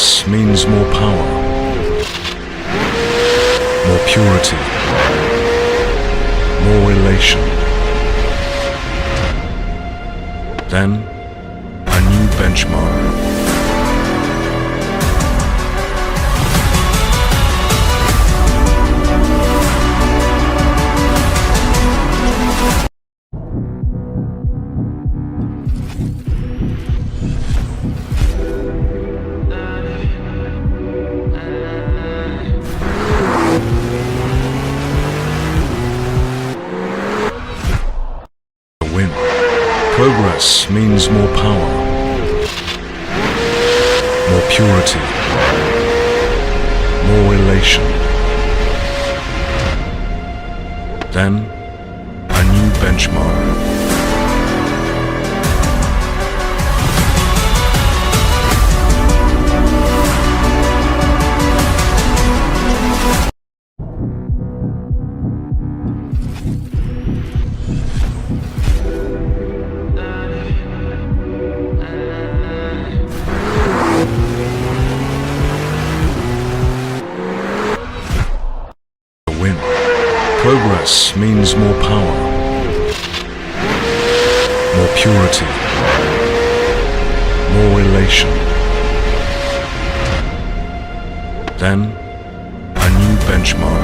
Progress means more power, more purity, more elation. Then, a new benchmark. Win. Progress means more power, more purity, more elation. Then, a new benchmark. Win. Progress means more power, more purity, more elation. Then, a new benchmark.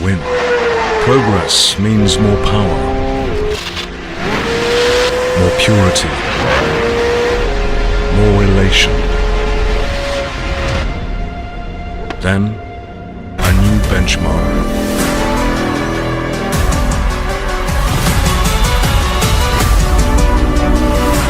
Win. Progress means more power, more purity, more elation. Then, a new benchmark.